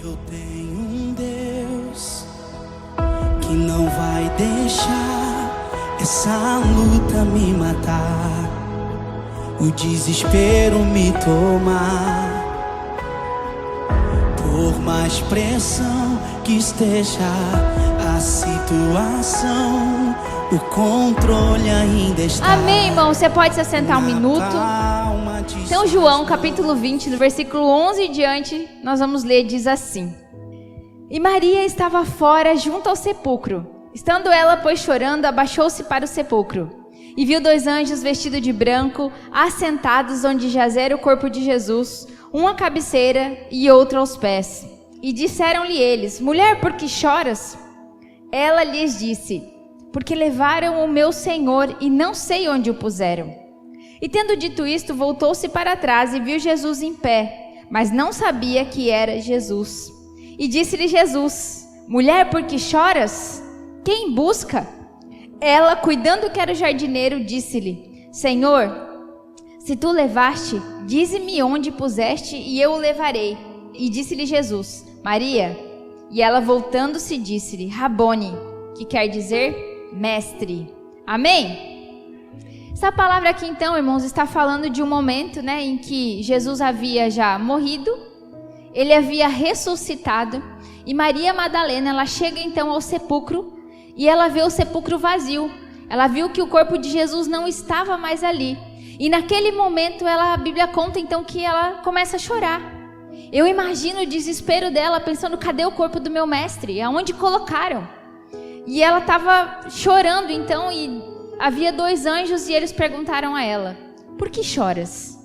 Eu tenho um Deus que não vai deixar essa luta me matar, o desespero me tomar. Por mais pressão que esteja a situação, o controle ainda está. Amém, irmão. Você pode se assentar um minuto. Então, João, capítulo 20, do versículo 11 em diante, nós vamos ler, diz assim: E Maria estava fora junto ao sepulcro. Estando ela, pois, chorando, abaixou-se para o sepulcro. E viu 2 anjos vestidos de branco, assentados onde jazera o corpo de Jesus, um à cabeceira e outro aos pés. E disseram-lhe eles: Mulher, por que choras? Ela lhes disse: Porque levaram o meu Senhor e não sei onde o puseram. E tendo dito isto, voltou-se para trás e viu Jesus em pé, mas não sabia que era Jesus. E disse-lhe Jesus: Mulher, por que choras? Quem busca? Ela, cuidando que era o jardineiro, disse-lhe: Senhor, se tu levaste, dize-me onde puseste e eu o levarei. E disse-lhe Jesus: Maria. E ela, voltando-se, disse-lhe: Rabone, que quer dizer mestre. Amém? Essa palavra aqui, então, irmãos, está falando de um momento, né, em que Jesus havia já morrido, ele havia ressuscitado, e Maria Madalena, ela chega então ao sepulcro, e ela vê o sepulcro vazio. Ela viu que o corpo de Jesus não estava mais ali. E naquele momento, a Bíblia conta então que ela começa a chorar. Eu imagino o desespero dela, pensando: cadê o corpo do meu mestre? Aonde colocaram? E ela estava chorando então, e havia 2 anjos e eles perguntaram a ela: Por que choras?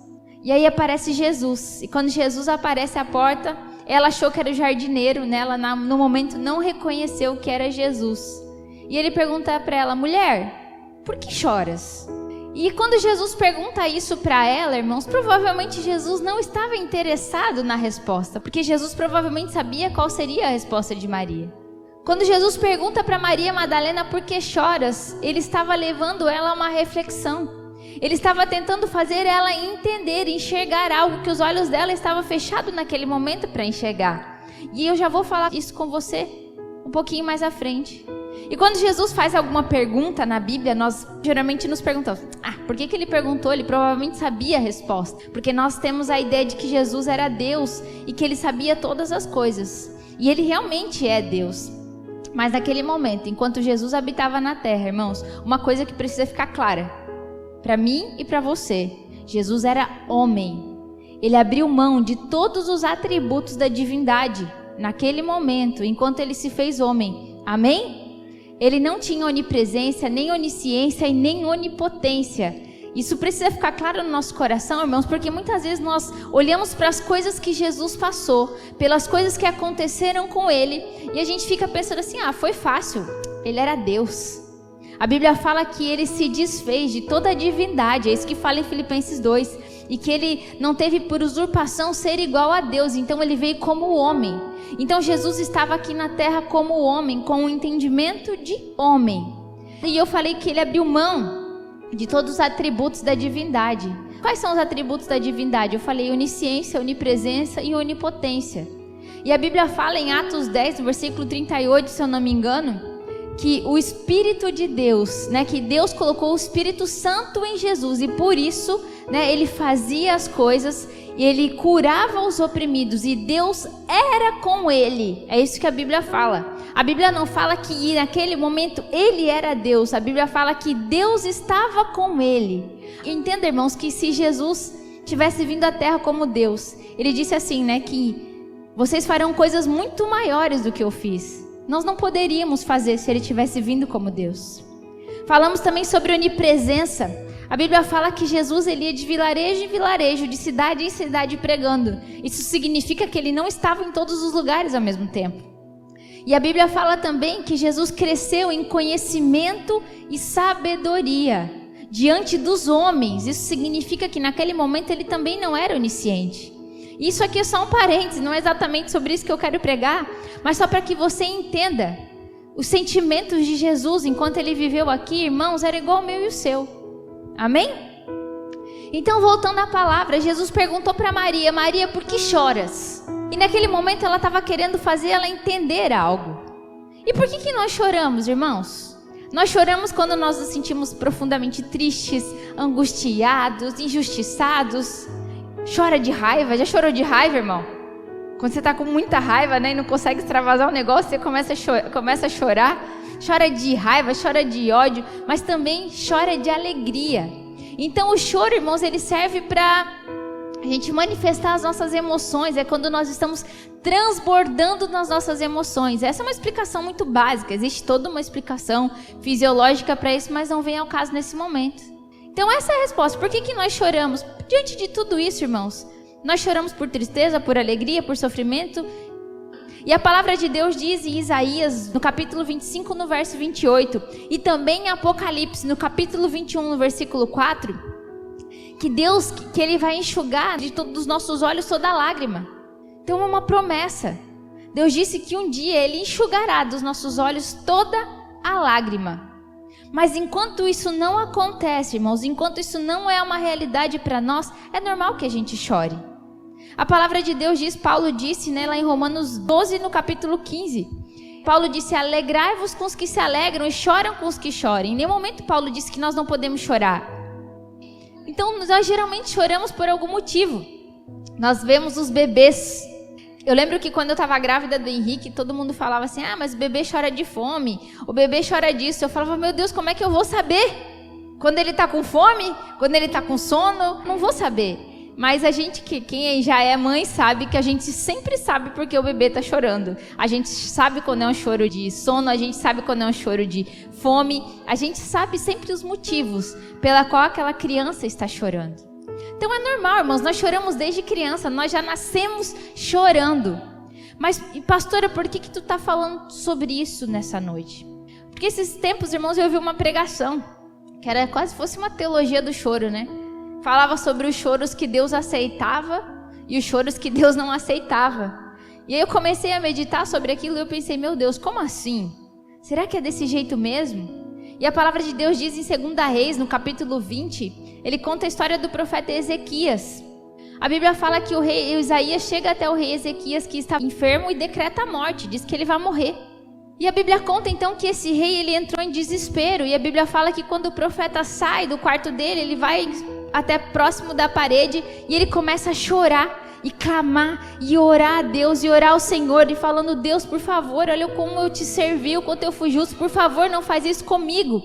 E aí aparece Jesus. E quando Jesus aparece à porta, ela achou que era o jardineiro, né? Ela no momento não reconheceu que era Jesus. E ele pergunta para ela: Mulher, por que choras? E quando Jesus pergunta isso para ela, irmãos, provavelmente Jesus não estava interessado na resposta, porque Jesus provavelmente sabia qual seria a resposta de Maria. Quando Jesus pergunta para Maria Madalena: por que choras? Ele estava levando ela a uma reflexão. Ele estava tentando fazer ela entender, enxergar algo que os olhos dela estavam fechados naquele momento para enxergar. E eu já vou falar isso com você um pouquinho mais à frente. E quando Jesus faz alguma pergunta na Bíblia, nós geralmente nos perguntamos: por que ele perguntou? Ele provavelmente sabia a resposta. Porque nós temos a ideia de que Jesus era Deus e que ele sabia todas as coisas. E ele realmente é Deus. Mas naquele momento, enquanto Jesus habitava na terra, irmãos, uma coisa que precisa ficar clara para mim e para você: Jesus era homem. Ele abriu mão de todos os atributos da divindade naquele momento, enquanto ele se fez homem. Amém? Ele não tinha onipresença, nem onisciência e nem onipotência. Isso precisa ficar claro no nosso coração, irmãos, porque muitas vezes nós olhamos para as coisas que Jesus passou, pelas coisas que aconteceram com ele, e a gente fica pensando assim: foi fácil, ele era Deus. A Bíblia fala que ele se desfez de toda a divindade, é isso que fala em Filipenses 2, e que ele não teve por usurpação ser igual a Deus, então ele veio como homem. Então Jesus estava aqui na terra como homem, com um entendimento de homem. E eu falei que ele abriu mão de todos os atributos da divindade. Quais são os atributos da divindade? Eu falei onisciência, onipresença e onipotência. E a Bíblia fala em Atos 10, versículo 38, se eu não me engano, que o Espírito de Deus, né, que Deus colocou o Espírito Santo em Jesus, e por isso, né, ele fazia as coisas, e ele curava os oprimidos, e Deus era com ele. É isso que a Bíblia fala. A Bíblia não fala que naquele momento ele era Deus. A Bíblia fala que Deus estava com ele. Entenda, irmãos, que se Jesus tivesse vindo à terra como Deus, ele disse assim, né, que vocês farão coisas muito maiores do que eu fiz. Nós não poderíamos fazer se ele tivesse vindo como Deus. Falamos também sobre onipresença. A Bíblia fala que Jesus ele ia de vilarejo em vilarejo, de cidade em cidade pregando. Isso significa que ele não estava em todos os lugares ao mesmo tempo. E a Bíblia fala também que Jesus cresceu em conhecimento e sabedoria diante dos homens. Isso significa que naquele momento ele também não era onisciente. Isso aqui é só um parênteses, não é exatamente sobre isso que eu quero pregar, mas só para que você entenda. Os sentimentos de Jesus enquanto ele viveu aqui, irmãos, era igual ao meu e o seu. Amém? Então, voltando à palavra, Jesus perguntou para Maria: Maria, por que choras? E naquele momento ela estava querendo fazer ela entender algo. E por que nós choramos, irmãos? Nós choramos quando nós nos sentimos profundamente tristes, angustiados, injustiçados. Chora de raiva. Já chorou de raiva, irmão? Quando você está com muita raiva, né, e não consegue extravasar o negócio, você começa a chorar. Chora de raiva, chora de ódio, mas também chora de alegria. Então o choro, irmãos, ele serve para a gente manifestar as nossas emoções. É quando nós estamos transbordando nas nossas emoções. Essa é uma explicação muito básica. Existe toda uma explicação fisiológica para isso, mas não vem ao caso nesse momento. Então essa é a resposta. Por que nós choramos? Diante de tudo isso, irmãos, nós choramos por tristeza, por alegria, por sofrimento. E a palavra de Deus diz em Isaías, no capítulo 25, no verso 28, e também em Apocalipse, no capítulo 21, no versículo 4, que Deus, que Ele vai enxugar de todos os nossos olhos toda lágrima. Então é uma promessa. Deus disse que um dia Ele enxugará dos nossos olhos toda a lágrima. Mas enquanto isso não acontece, irmãos, enquanto isso não é uma realidade para nós, é normal que a gente chore. A palavra de Deus diz, Paulo disse, né, lá em Romanos 12, no capítulo 15. Paulo disse, alegrai-vos com os que se alegram e choram com os que choram. Em nenhum momento Paulo disse que nós não podemos chorar. Então nós geralmente choramos por algum motivo. Nós vemos os bebês. Eu lembro que quando eu estava grávida do Henrique, todo mundo falava assim, mas o bebê chora de fome, o bebê chora disso. Eu falava, meu Deus, como é que eu vou saber? Quando ele está com fome? Quando ele está com sono? Não vou saber. Mas a gente, quem já é mãe, sabe que a gente sempre sabe porque o bebê está chorando. A gente sabe quando é um choro de sono, a gente sabe quando é um choro de fome. A gente sabe sempre os motivos pela qual aquela criança está chorando. Então é normal, irmãos, nós choramos desde criança, nós já nascemos chorando. Mas, pastora, por que tu está falando sobre isso nessa noite? Porque esses tempos, irmãos, eu ouvi uma pregação, que era quase fosse uma teologia do choro, né? Falava sobre os choros que Deus aceitava e os choros que Deus não aceitava. E aí eu comecei a meditar sobre aquilo e eu pensei, meu Deus, como assim? Será que é desse jeito mesmo? E a palavra de Deus diz em 2 Reis, no capítulo 20, ele conta a história do profeta Ezequias. A Bíblia fala que o rei Isaías chega até o rei Ezequias que está enfermo e decreta a morte, diz que ele vai morrer. E a Bíblia conta então que esse rei ele entrou em desespero. E a Bíblia fala que quando o profeta sai do quarto dele, ele vai até próximo da parede e ele começa a chorar e clamar e orar a Deus e orar ao Senhor e falando, Deus, por favor, olha como eu te servi, o quanto eu fui justo, por favor, não faz isso comigo.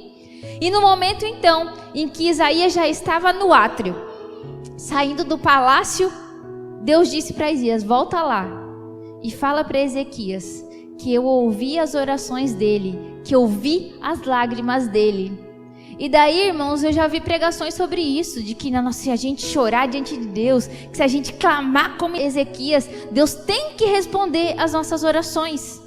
E no momento então em que Isaías já estava no átrio, saindo do palácio, Deus disse para Isaías, volta lá e fala para Ezequias que eu ouvi as orações dele, que eu vi as lágrimas dele. E daí, irmãos, eu já vi pregações sobre isso, de que se a gente chorar diante de Deus, que se a gente clamar como Ezequias, Deus tem que responder às nossas orações.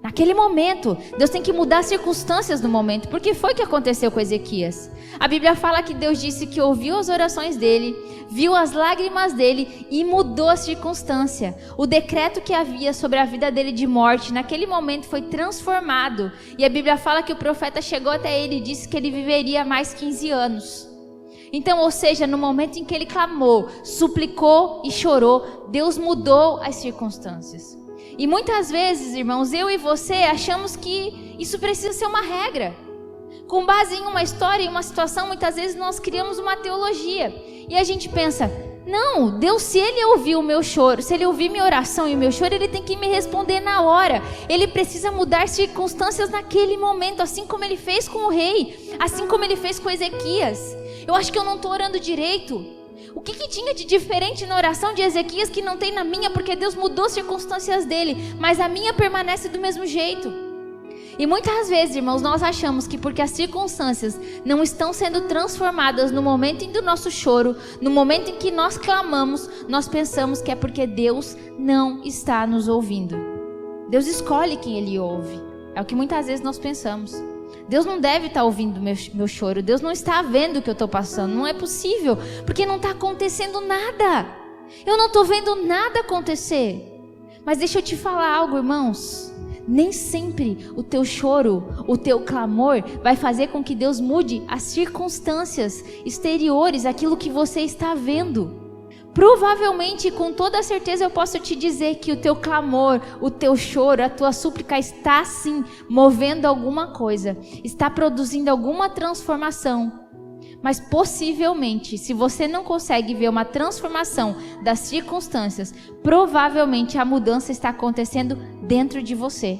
Naquele momento, Deus tem que mudar as circunstâncias do momento, porque foi o que aconteceu com Ezequias. A Bíblia fala que Deus disse que ouviu as orações dele, viu as lágrimas dele e mudou a circunstância. O decreto que havia sobre a vida dele de morte, naquele momento foi transformado. E a Bíblia fala que o profeta chegou até ele e disse que ele viveria mais 15 anos. Então, ou seja, no momento em que ele clamou, suplicou e chorou, Deus mudou as circunstâncias. E muitas vezes, irmãos, eu e você achamos que isso precisa ser uma regra. Com base em uma história, em uma situação, muitas vezes nós criamos uma teologia. E a gente pensa, não, Deus, se Ele ouviu o meu choro, se Ele ouvir minha oração e o meu choro, Ele tem que me responder na hora. Ele precisa mudar circunstâncias naquele momento, assim como Ele fez com o rei, assim como Ele fez com Ezequias. Eu acho que eu não estou orando direito. O que tinha de diferente na oração de Ezequias que não tem na minha? Porque Deus mudou as circunstâncias dele, mas a minha permanece do mesmo jeito. E muitas vezes, irmãos, nós achamos que porque as circunstâncias não estão sendo transformadas no momento do nosso choro, no momento em que nós clamamos, nós pensamos que é porque Deus não está nos ouvindo. Deus escolhe quem Ele ouve. É o que muitas vezes nós pensamos. Deus não deve estar ouvindo meu choro. Deus não está vendo o que eu estou passando. Não é possível, porque não está acontecendo nada. Eu não estou vendo nada acontecer. Mas deixa eu te falar algo, irmãos. Nem sempre o teu choro, o teu clamor vai fazer com que Deus mude as circunstâncias exteriores, aquilo que você está vendo. provavelmente, com toda certeza, eu posso te dizer que o teu clamor, o teu choro, a tua súplica está sim movendo alguma coisa, está produzindo alguma transformação. Mas possivelmente, se você não consegue ver uma transformação das circunstâncias, provavelmente a mudança está acontecendo dentro de você.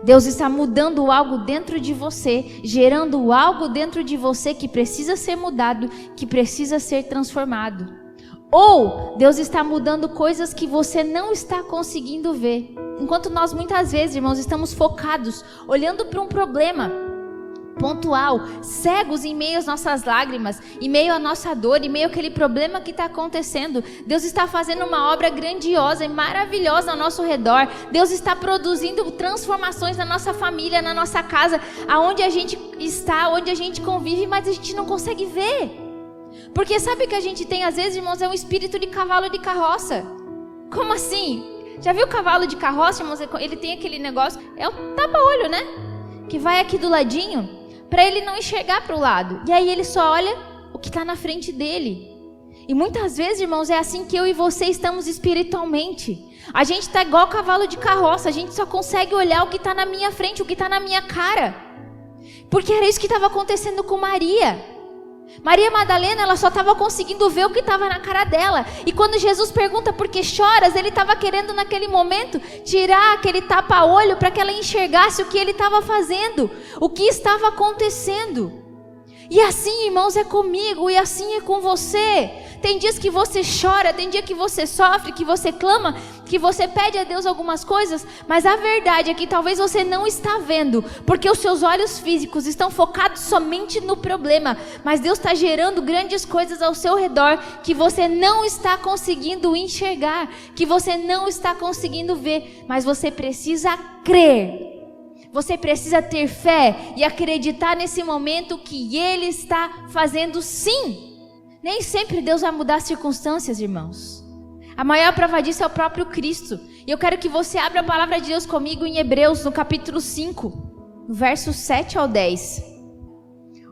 Deus está mudando algo dentro de você, gerando algo dentro de você que precisa ser mudado, que precisa ser transformado. Ou Deus está mudando coisas que você não está conseguindo ver. Enquanto nós muitas vezes, irmãos, estamos focados, olhando para um problema pontual, cegos em meio às nossas lágrimas, em meio à nossa dor, em meio àquele problema que está acontecendo. Deus está fazendo uma obra grandiosa e maravilhosa ao nosso redor. Deus está produzindo transformações na nossa família, na nossa casa, aonde a gente está, onde a gente convive, mas a gente não consegue ver. Porque sabe o que a gente tem às vezes, irmãos? É um espírito de cavalo de carroça. Como assim? Já viu o cavalo de carroça, irmãos? Ele tem aquele negócio, é um tapa-olho, né? Que vai aqui do ladinho, para ele não enxergar para o lado. E aí ele só olha o que está na frente dele. E muitas vezes, irmãos, é assim que eu e você estamos espiritualmente. A gente está igual cavalo de carroça. A gente só consegue olhar o que está na minha frente, o que está na minha cara. Porque era isso que estava acontecendo com Maria. Maria Madalena, ela só estava conseguindo ver o que estava na cara dela. E quando Jesus pergunta por que choras, ele estava querendo naquele momento tirar aquele tapa-olho para que ela enxergasse o que ele estava fazendo, o que estava acontecendo. E assim, irmãos, é comigo e assim é com você. Tem dias que você chora, tem dia que você sofre, que você clama, que você pede a Deus algumas coisas, mas a verdade é que talvez você não está vendo, porque os seus olhos físicos estão focados somente no problema, mas Deus está gerando grandes coisas ao seu redor que você não está conseguindo enxergar, que você não está conseguindo ver, mas você precisa crer. Você precisa ter fé e acreditar nesse momento que Ele está fazendo sim. Nem sempre Deus vai mudar as circunstâncias, irmãos. A maior prova disso é o próprio Cristo. E eu quero que você abra a palavra de Deus comigo em Hebreus, no capítulo 5, no verso 7 ao 10.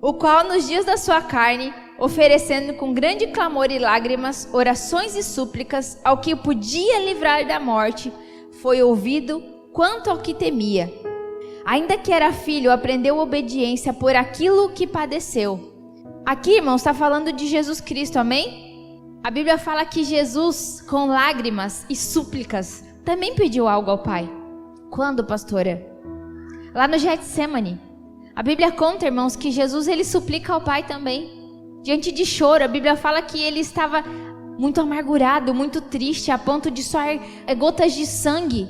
O qual nos dias da sua carne, oferecendo com grande clamor e lágrimas, orações e súplicas, ao que o podia livrar da morte, foi ouvido quanto ao que temia. Ainda que era filho, aprendeu obediência por aquilo que padeceu. Aqui, irmãos, está falando de Jesus Cristo, amém? A Bíblia fala que Jesus, com lágrimas e súplicas, também pediu algo ao Pai. Quando, pastora? Lá no Getsemane. A Bíblia conta, irmãos, que Jesus, ele suplica ao Pai também. Diante de choro, a Bíblia fala que ele estava muito amargurado, muito triste, a ponto de suar gotas de sangue.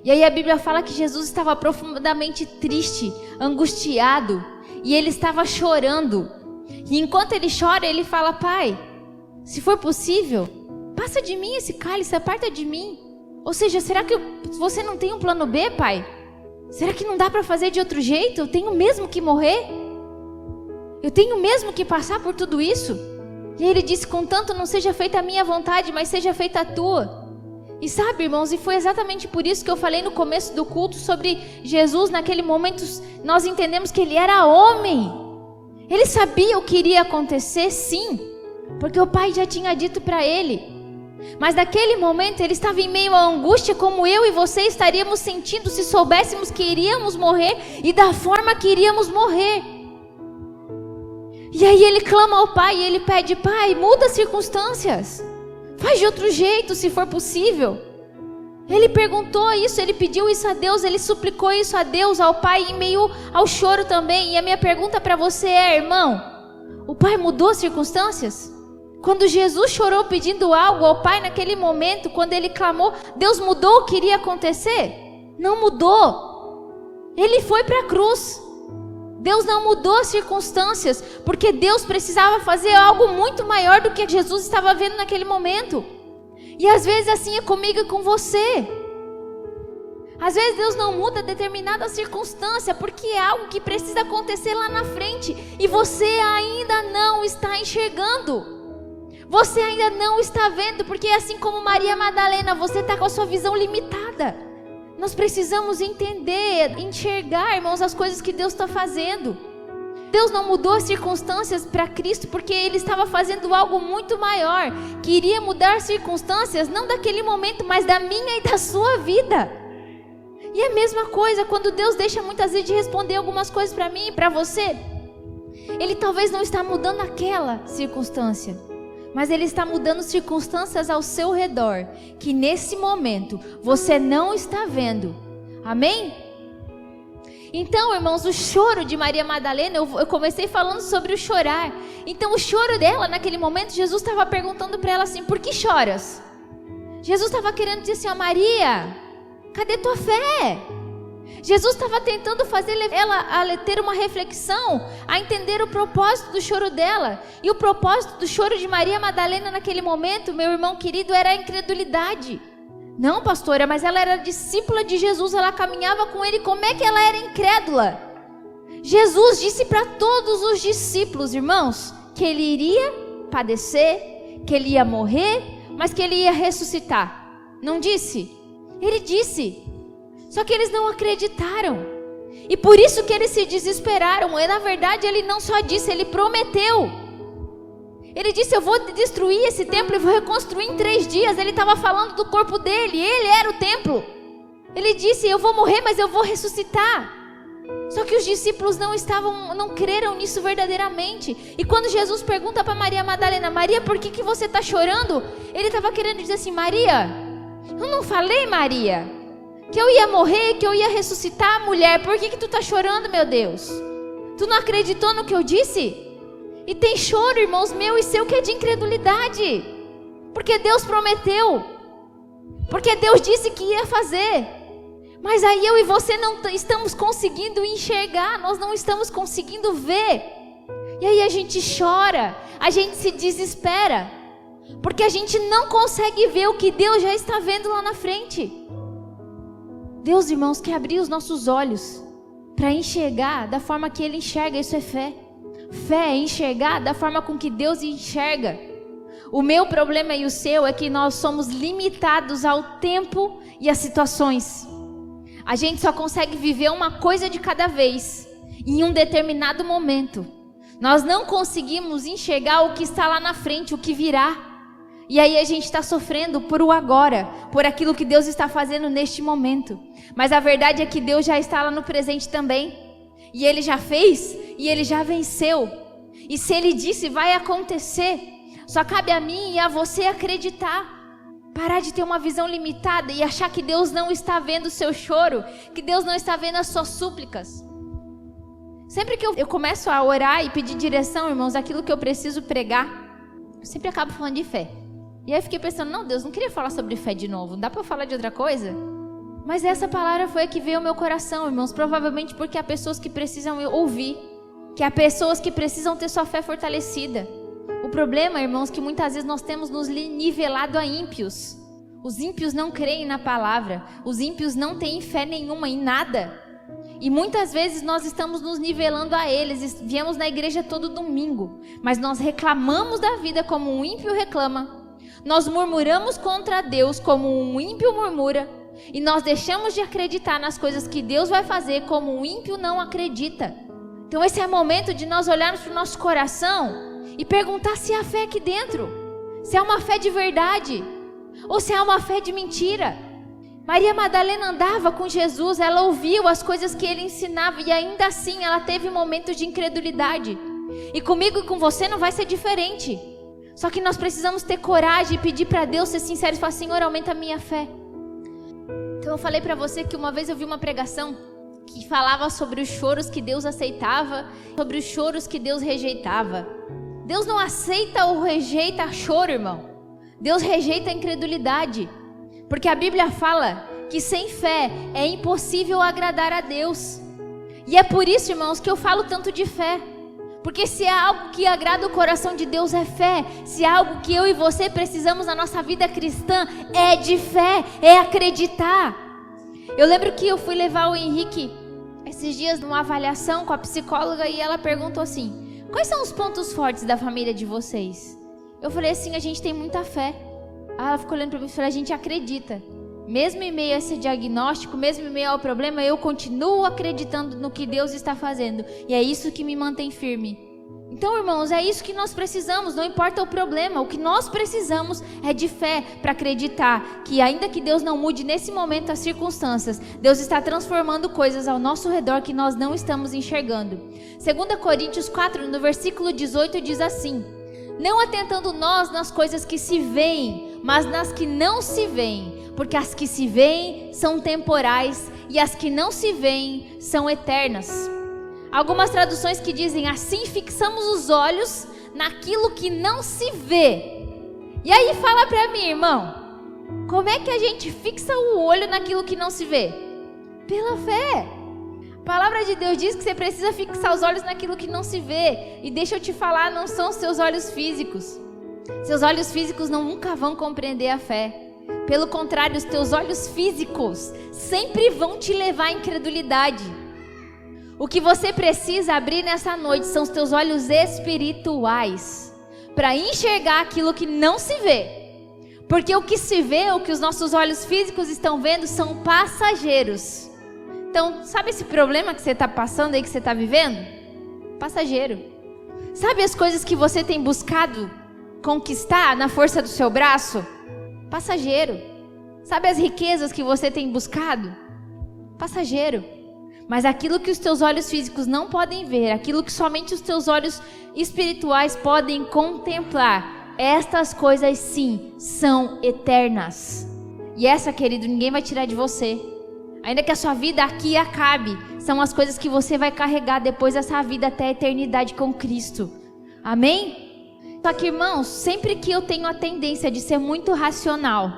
E aí a Bíblia fala que Jesus estava profundamente triste, angustiado, e ele estava chorando. E enquanto ele chora, ele fala: Pai, se for possível, passa de mim esse cálice, aparta de mim. Ou seja, será que você não tem um plano B, Pai? Será que não dá para fazer de outro jeito? Eu tenho mesmo que morrer? Eu tenho mesmo que passar por tudo isso? E aí ele disse: contanto não seja feita a minha vontade, mas seja feita a tua. E sabe, irmãos, e foi exatamente por isso que eu falei no começo do culto sobre Jesus. Naquele momento nós entendemos que ele era homem. Ele sabia o que iria acontecer, sim, porque o Pai já tinha dito para ele. Mas naquele momento ele estava em meio à angústia, como eu e você estaríamos sentindo se soubéssemos que iríamos morrer e da forma que iríamos morrer. E aí ele clama ao Pai e ele pede: Pai, muda as circunstâncias, faz de outro jeito se for possível. Ele perguntou isso, ele pediu isso a Deus, ele suplicou isso a Deus, ao Pai, em meio ao choro também. E a minha pergunta para você é, irmão, o Pai mudou as circunstâncias? Quando Jesus chorou pedindo algo ao Pai naquele momento, quando ele clamou, Deus mudou o que iria acontecer? Não mudou. Ele foi para a cruz. Deus não mudou as circunstâncias, porque Deus precisava fazer algo muito maior do que Jesus estava vendo naquele momento. E às vezes assim é comigo e com você. Às vezes Deus não muda determinada circunstância, porque é algo que precisa acontecer lá na frente, e você ainda não está enxergando. Você ainda não está vendo, porque assim como Maria Madalena, você está com a sua visão limitada. Nós precisamos entender, enxergar, irmãos, as coisas que Deus está fazendo. Deus não mudou as circunstâncias para Cristo porque Ele estava fazendo algo muito maior, que iria mudar circunstâncias não daquele momento, mas da minha e da sua vida. E é a mesma coisa quando Deus deixa muitas vezes de responder algumas coisas para mim e para você. Ele talvez não está mudando aquela circunstância, mas Ele está mudando circunstâncias ao seu redor, que nesse momento você não está vendo. Amém? Então, irmãos, o choro de Maria Madalena, eu comecei falando sobre o chorar. Então, o choro dela, naquele momento, Jesus estava perguntando para ela assim, por que choras? Jesus estava querendo dizer assim, ó, Maria, cadê tua fé? Jesus estava tentando fazer ela a ter uma reflexão, a entender o propósito do choro dela. E o propósito do choro de Maria Madalena naquele momento, meu irmão querido, era a incredulidade. Não, pastora, mas ela era discípula de Jesus, ela caminhava com Ele, como é que ela era incrédula? Jesus disse para todos os discípulos, irmãos, que Ele iria padecer, que Ele ia morrer, mas que Ele ia ressuscitar. Não disse? Ele disse. Só que eles não acreditaram. E por isso que eles se desesperaram. E na verdade Ele não só disse, Ele prometeu. Ele disse, eu vou destruir esse templo e vou reconstruir em 3 dias. Ele estava falando do corpo dele, ele era o templo. Ele disse, eu vou morrer, mas eu vou ressuscitar. Só que os discípulos não creram nisso verdadeiramente. E quando Jesus pergunta para Maria Madalena, Maria, por que você está chorando? Ele estava querendo dizer assim, Maria, eu não falei, Maria, que eu ia morrer, que eu ia ressuscitar, mulher, por que tu está chorando, meu Deus? Tu não acreditou no que eu disse? E tem choro, irmãos, meu e seu, que é de incredulidade. Porque Deus prometeu. Porque Deus disse que ia fazer. Mas aí eu e você não estamos conseguindo enxergar. Nós não estamos conseguindo ver. E aí a gente chora. A gente se desespera. Porque a gente não consegue ver o que Deus já está vendo lá na frente. Deus, irmãos, quer abrir os nossos olhos para enxergar da forma que Ele enxerga. Isso é fé. Fé é enxergar da forma com que Deus enxerga. O meu problema e o seu é que nós somos limitados ao tempo e às situações. A gente só consegue viver uma coisa de cada vez, em um determinado momento. Nós não conseguimos enxergar o que está lá na frente, o que virá. E aí a gente está sofrendo por o agora, por aquilo que Deus está fazendo neste momento. Mas a verdade é que Deus já está lá no presente também. E Ele já fez, e Ele já venceu. E se Ele disse, vai acontecer. Só cabe a mim e a você acreditar. Parar de ter uma visão limitada e achar que Deus não está vendo o seu choro, que Deus não está vendo as suas súplicas. Sempre que eu começo a orar e pedir direção, irmãos, aquilo que eu preciso pregar, eu sempre acabo falando de fé. E aí eu fiquei pensando, não, Deus, não queria falar sobre fé de novo, não dá para eu falar de outra coisa? Mas essa palavra foi a que veio ao meu coração, irmãos, provavelmente porque há pessoas que precisam ouvir, que há pessoas que precisam ter sua fé fortalecida. O problema, irmãos, que muitas vezes nós temos nos nivelado a ímpios. Os ímpios não creem na palavra, os ímpios não têm fé nenhuma em nada. E muitas vezes nós estamos nos nivelando a eles, viemos na igreja todo domingo, mas nós reclamamos da vida como um ímpio reclama, nós murmuramos contra Deus como um ímpio murmura, e nós deixamos de acreditar nas coisas que Deus vai fazer como um ímpio não acredita. Então esse é o momento de nós olharmos para o nosso coração e perguntar se há fé aqui dentro, se há uma fé de verdade ou se há uma fé de mentira. Maria Madalena andava com Jesus, ela ouviu as coisas que Ele ensinava e ainda assim ela teve momentos de incredulidade. E comigo e com você não vai ser diferente. Só que nós precisamos ter coragem e pedir para Deus ser sincero e falar, Senhor, aumenta a minha fé. Então eu falei para você que uma vez eu vi uma pregação que falava sobre os choros que Deus aceitava, sobre os choros que Deus rejeitava. Deus não aceita ou rejeita choro, irmão. Deus rejeita a incredulidade. Porque a Bíblia fala que sem fé é impossível agradar a Deus. E é por isso, irmãos, que eu falo tanto de fé. Porque se há algo que agrada o coração de Deus é fé. Se há algo que eu e você precisamos na nossa vida cristã é de fé, é acreditar. Eu lembro que eu fui levar o Henrique esses dias numa avaliação com a psicóloga e ela perguntou assim, quais são os pontos fortes da família de vocês? Eu falei assim, a gente tem muita fé. Ela ficou olhando para mim e falou, a gente acredita. Mesmo em meio a esse diagnóstico, mesmo em meio ao problema, eu continuo acreditando no que Deus está fazendo. E é isso que me mantém firme. Então, irmãos, é isso que nós precisamos, não importa o problema. O que nós precisamos é de fé para acreditar que ainda que Deus não mude nesse momento as circunstâncias, Deus está transformando coisas ao nosso redor que nós não estamos enxergando. 2 Coríntios 4, no versículo 18, diz assim: não atentando nós nas coisas que se veem, mas nas que não se veem, porque as que se veem são temporais e as que não se veem são eternas. Algumas traduções que dizem assim: fixamos os olhos naquilo que não se vê. E aí fala pra mim, irmão, como é que a gente fixa o olho naquilo que não se vê? Pela fé. A palavra de Deus diz que você precisa fixar os olhos naquilo que não se vê. E deixa eu te falar, não são os seus olhos físicos. Seus olhos físicos nunca vão compreender a fé. Pelo contrário, os teus olhos físicos sempre vão te levar à incredulidade. O que você precisa abrir nessa noite são os teus olhos espirituais, para enxergar aquilo que não se vê. Porque o que se vê, o que os nossos olhos físicos estão vendo, são passageiros. Então, sabe esse problema que você está passando aí, que você está vivendo? Passageiro. Sabe as coisas que você tem buscado conquistar na força do seu braço? Passageiro. Sabe as riquezas que você tem buscado? Passageiro. Mas aquilo que os teus olhos físicos não podem ver, aquilo que somente os teus olhos espirituais podem contemplar, estas coisas sim são eternas. E essa, querido, ninguém vai tirar de você. Ainda que a sua vida aqui acabe, são as coisas que você vai carregar depois dessa vida até a eternidade com Cristo. Amém? Só que, irmãos, sempre que eu tenho a tendência de ser muito racional,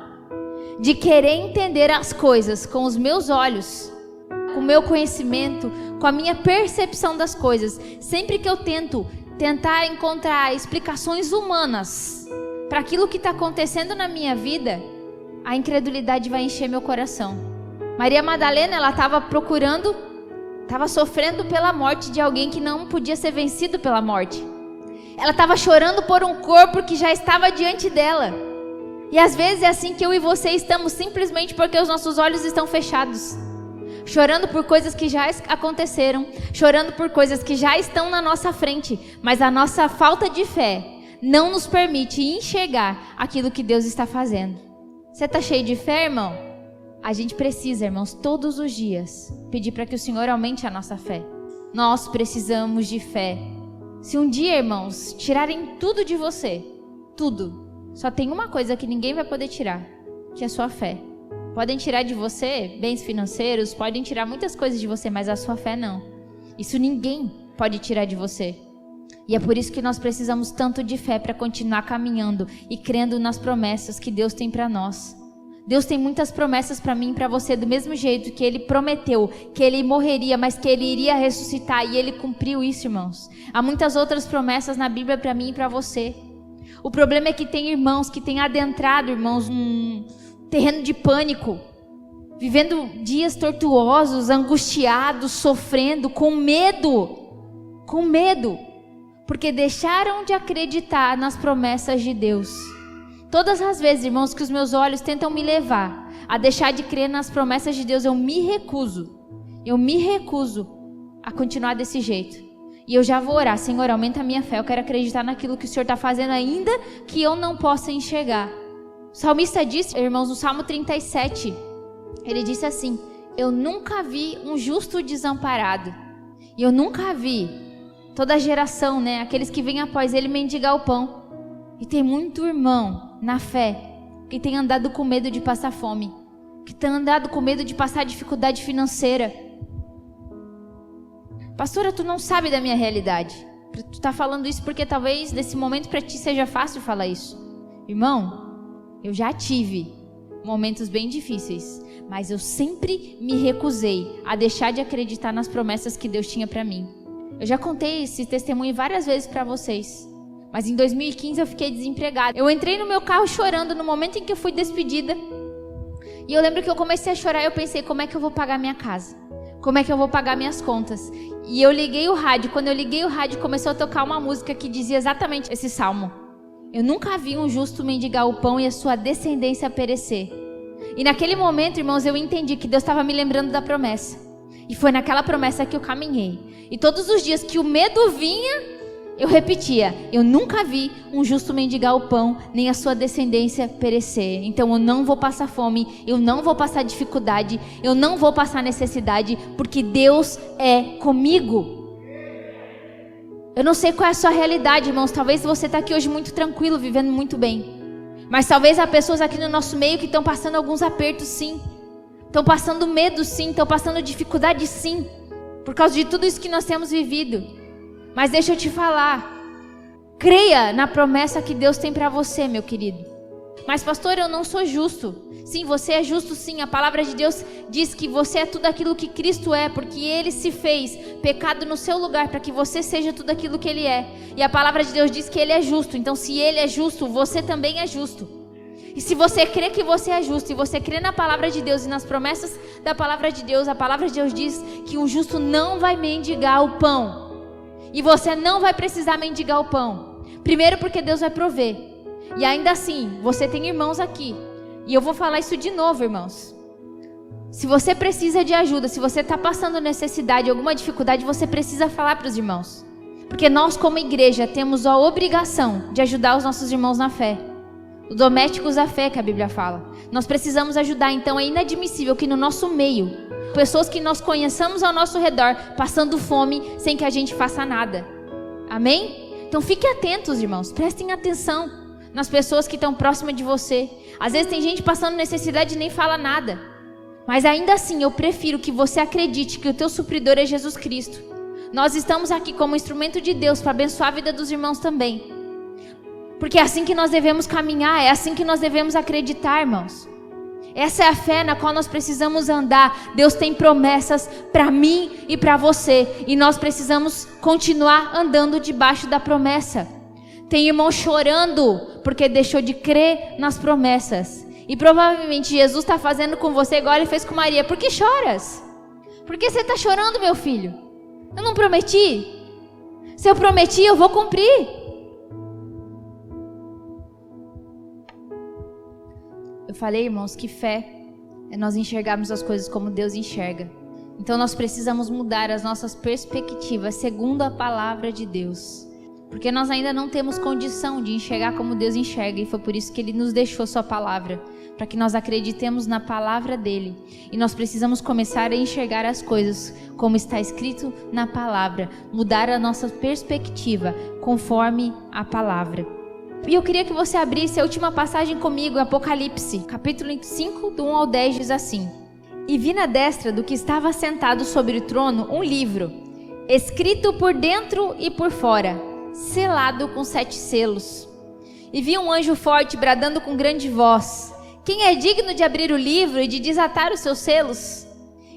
de querer entender as coisas com os meus olhos, com o meu conhecimento, com a minha percepção das coisas, sempre que eu tentar encontrar explicações humanas para aquilo que está acontecendo na minha vida, a incredulidade vai encher meu coração. Maria Madalena, ela estava sofrendo pela morte de alguém que não podia ser vencido pela morte. Ela estava chorando por um corpo que já estava diante dela. E às vezes é assim que eu e você estamos, simplesmente porque os nossos olhos estão fechados. Chorando por coisas que já aconteceram, chorando por coisas que já estão na nossa frente, mas a nossa falta de fé não nos permite enxergar aquilo que Deus está fazendo. Você está cheio de fé, irmão? A gente precisa, irmãos, todos os dias, pedir para que o Senhor aumente a nossa fé. Nós precisamos de fé. Se um dia, irmãos, tirarem tudo de você, tudo, só tem uma coisa que ninguém vai poder tirar, que é a sua fé. Podem tirar de você bens financeiros, podem tirar muitas coisas de você, mas a sua fé não. Isso ninguém pode tirar de você. E é por isso que nós precisamos tanto de fé para continuar caminhando e crendo nas promessas que Deus tem para nós. Deus tem muitas promessas para mim e para você, do mesmo jeito que Ele prometeu que Ele morreria, mas que Ele iria ressuscitar, e Ele cumpriu isso, irmãos. Há muitas outras promessas na Bíblia para mim e para você. O problema é que tem irmãos que têm adentrado, irmãos, terreno de pânico, vivendo dias tortuosos, angustiados, sofrendo, com medo, porque deixaram de acreditar nas promessas de Deus. Todas as vezes, irmãos, que os meus olhos tentam me levar a deixar de crer nas promessas de Deus, eu me recuso a continuar desse jeito. E eu já vou orar: Senhor, aumenta a minha fé, eu quero acreditar naquilo que o Senhor está fazendo, ainda que eu não possa enxergar. O salmista disse, irmãos, no Salmo 37, ele disse assim: eu nunca vi um justo desamparado, e eu nunca vi toda a geração, aqueles que vêm após ele, mendigar o pão. E tem muito irmão na fé que tem andado com medo de passar fome, que tem andado com medo de passar dificuldade financeira. Pastora, tu não sabe da minha realidade. Tu tá falando isso porque talvez nesse momento para ti seja fácil falar isso. Irmão, eu já tive momentos bem difíceis, mas eu sempre me recusei a deixar de acreditar nas promessas que Deus tinha para mim. Eu já contei esse testemunho várias vezes para vocês, mas em 2015 eu fiquei desempregada. Eu entrei no meu carro chorando no momento em que eu fui despedida, e eu lembro que eu comecei a chorar e eu pensei: como é que eu vou pagar minha casa? Como é que eu vou pagar minhas contas? E eu liguei o rádio. Quando eu liguei o rádio, começou a tocar uma música que dizia exatamente esse salmo: eu nunca vi um justo mendigar o pão e a sua descendência perecer. E naquele momento, irmãos, eu entendi que Deus estava me lembrando da promessa. E foi naquela promessa que eu caminhei. E todos os dias que o medo vinha, eu repetia: eu nunca vi um justo mendigar o pão, nem a sua descendência perecer. Então eu não vou passar fome, eu não vou passar dificuldade, eu não vou passar necessidade, porque Deus é comigo. Eu não sei qual é a sua realidade, irmãos. Talvez você está aqui hoje muito tranquilo, vivendo muito bem. Mas talvez há pessoas aqui no nosso meio que estão passando alguns apertos, sim. Estão passando medo, sim. Estão passando dificuldade, sim. Por causa de tudo isso que nós temos vivido. Mas deixa eu te falar. Creia na promessa que Deus tem para você, meu querido. Mas pastor, eu não sou justo. Sim, você é justo, sim. A palavra de Deus diz que você é tudo aquilo que Cristo é, porque Ele se fez pecado no seu lugar para que você seja tudo aquilo que Ele é. E a palavra de Deus diz que Ele é justo. Então, se Ele é justo, você também é justo. E se você crê que você é justo, e você crê na palavra de Deus e nas promessas da palavra de Deus, a palavra de Deus diz que o justo não vai mendigar o pão. E você não vai precisar mendigar o pão. Primeiro porque Deus vai prover. E ainda assim, você tem irmãos aqui. E eu vou falar isso de novo, irmãos. Se você precisa de ajuda, se você está passando necessidade, alguma dificuldade, você precisa falar para os irmãos. Porque nós, como igreja, temos a obrigação de ajudar os nossos irmãos na fé. Os domésticos da fé, que a Bíblia fala. Nós precisamos ajudar. Então é inadmissível que no nosso meio, pessoas que nós conheçamos ao nosso redor, passando fome, sem que a gente faça nada. Amém? Então fiquem atentos, irmãos. Prestem atenção nas pessoas que estão próximas de você. Às vezes tem gente passando necessidade e nem fala nada. Mas ainda assim, eu prefiro que você acredite que o teu supridor é Jesus Cristo. Nós estamos aqui como instrumento de Deus para abençoar a vida dos irmãos também. Porque é assim que nós devemos caminhar, é assim que nós devemos acreditar, irmãos. Essa é a fé na qual nós precisamos andar. Deus tem promessas para mim e para você. E nós precisamos continuar andando debaixo da promessa. Tem irmão chorando porque deixou de crer nas promessas. E provavelmente Jesus está fazendo com você igual Ele fez com Maria. Por que choras? Por que você está chorando, meu filho? Eu não prometi? Se eu prometi, eu vou cumprir. Eu falei, irmãos, que fé é nós enxergarmos as coisas como Deus enxerga. Então nós precisamos mudar as nossas perspectivas segundo a palavra de Deus. Porque nós ainda não temos condição de enxergar como Deus enxerga. E foi por isso que Ele nos deixou sua palavra. Para que nós acreditemos na palavra dEle. E nós precisamos começar a enxergar as coisas como está escrito na palavra. Mudar a nossa perspectiva conforme a palavra. E eu queria que você abrisse a última passagem comigo, Apocalipse, capítulo 5, do 1 ao 10, diz assim: E vi na destra do que estava sentado sobre o trono um livro, escrito por dentro e por fora, selado com 7 selos. E vi um anjo forte bradando com grande voz: Quem é digno de abrir o livro e de desatar os seus selos?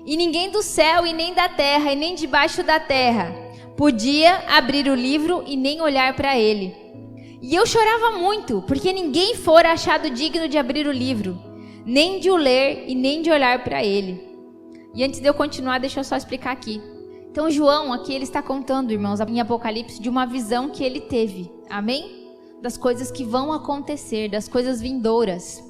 E ninguém do céu e nem da terra e nem debaixo da terra podia abrir o livro e nem olhar para ele. E eu chorava muito, porque ninguém fora achado digno de abrir o livro, nem de o ler e nem de olhar para ele. E antes de eu continuar, deixa eu só explicar aqui. Então João, aqui ele está contando, irmãos, em Apocalipse, de uma visão que ele teve, amém? Das coisas que vão acontecer, das coisas vindouras.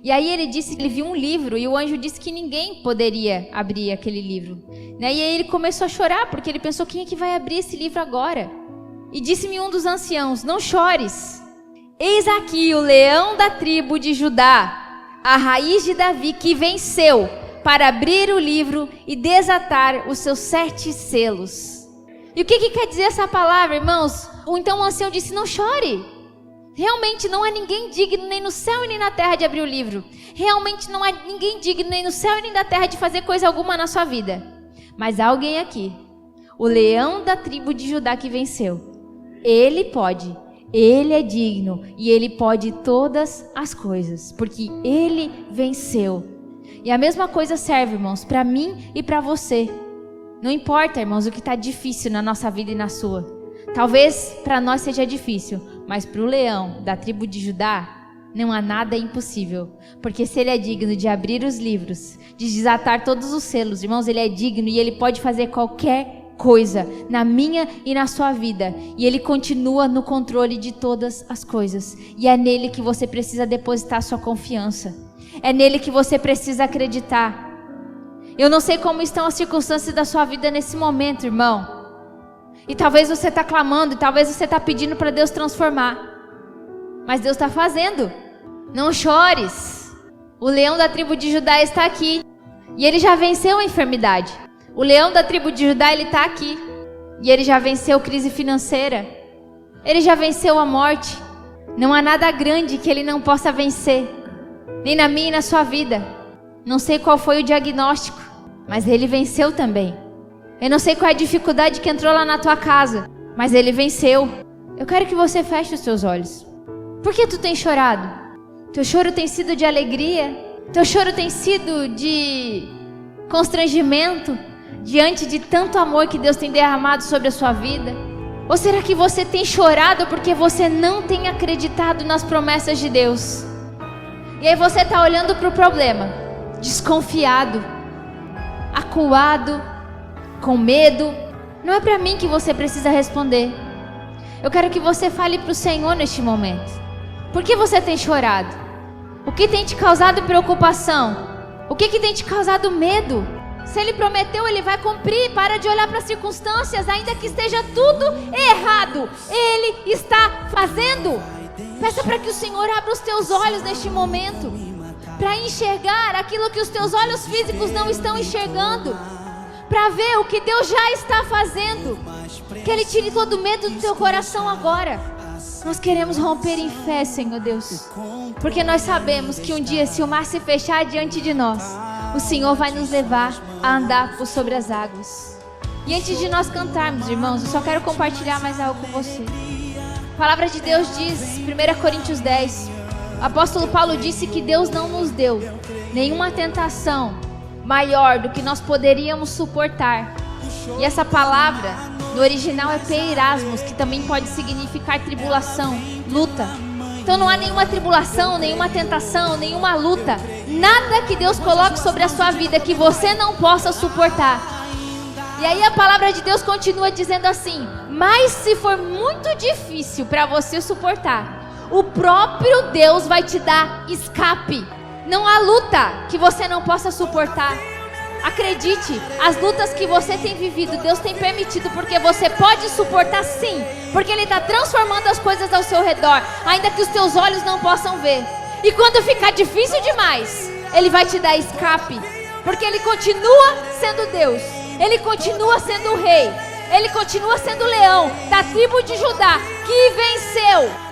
E aí ele disse que ele viu um livro, e o anjo disse que ninguém poderia abrir aquele livro. E aí ele começou a chorar, porque ele pensou, quem é que vai abrir esse livro agora? E disse-me um dos anciãos: Não chores, eis aqui o leão da tribo de Judá, a raiz de Davi, que venceu para abrir o livro e desatar os seus 7 selos. E o que quer dizer essa palavra, irmãos? Então o ancião disse: Não chore. Realmente não há ninguém digno nem no céu e nem na terra de abrir o livro. Realmente não há ninguém digno nem no céu e nem na terra de fazer coisa alguma na sua vida. Mas há alguém aqui, o leão da tribo de Judá que venceu. Ele pode, Ele é digno e Ele pode todas as coisas, porque Ele venceu. E a mesma coisa serve, irmãos, para mim e para você. Não importa, irmãos, o que está difícil na nossa vida e na sua. Talvez para nós seja difícil, mas para o leão da tribo de Judá, não há nada impossível. Porque se ele é digno de abrir os livros, de desatar todos os selos, irmãos, ele é digno e ele pode fazer qualquer coisa na minha e na sua vida, e Ele continua no controle de todas as coisas, e é nele que você precisa depositar sua confiança. É nele que você precisa acreditar. Eu não sei como estão as circunstâncias da sua vida nesse momento, irmão. E talvez você está clamando, e talvez você está pedindo para Deus transformar. Mas Deus está fazendo. Não chores. O leão da tribo de Judá está aqui. E ele já venceu a enfermidade. O leão da tribo de Judá, ele está aqui. E ele já venceu crise financeira. Ele já venceu a morte. Não há nada grande que ele não possa vencer. Nem na minha e na sua vida. Não sei qual foi o diagnóstico, mas ele venceu também. Eu não sei qual é a dificuldade que entrou lá na tua casa, mas ele venceu. Eu quero que você feche os seus olhos. Por que tu tem chorado? Teu choro tem sido de alegria? Teu choro tem sido de constrangimento diante de tanto amor que Deus tem derramado sobre a sua vida? Ou será que você tem chorado porque você não tem acreditado nas promessas de Deus? E aí você está olhando para o problema, desconfiado, acuado, com medo. Não é para mim que você precisa responder. Eu quero que você fale para o Senhor neste momento. Por que você tem chorado? O que tem te causado preocupação? O que tem te causado medo? Se Ele prometeu, Ele vai cumprir. Para de olhar para as circunstâncias, ainda que esteja tudo errado. Ele está fazendo. Peça para que o Senhor abra os teus olhos neste momento, para enxergar aquilo que os teus olhos físicos não estão enxergando, para ver o que Deus já está fazendo. Que Ele tire todo o medo do teu coração agora. Nós queremos romper em fé, Senhor Deus, porque nós sabemos que um dia, se o mar se fechar diante de nós, o Senhor vai nos levar a andar por sobre as águas. E antes de nós cantarmos, irmãos, eu só quero compartilhar mais algo com você. A palavra de Deus diz, 1 Coríntios 10, o apóstolo Paulo disse que Deus não nos deu nenhuma tentação maior do que nós poderíamos suportar. E essa palavra, no original, é peirasmos, que também pode significar tribulação, luta. Então não há nenhuma tribulação, nenhuma tentação, nenhuma luta, nada que Deus coloque sobre a sua vida que você não possa suportar. E aí a palavra de Deus continua dizendo assim: mas se for muito difícil para você suportar, o próprio Deus vai te dar escape. Não há luta que você não possa suportar. Acredite, as lutas que você tem vivido, Deus tem permitido, porque você pode suportar sim, porque Ele está transformando as coisas ao seu redor, ainda que os teus olhos não possam ver. E quando ficar difícil demais, Ele vai te dar escape, porque Ele continua sendo Deus, Ele continua sendo o Rei, Ele continua sendo o leão da tribo de Judá, que venceu.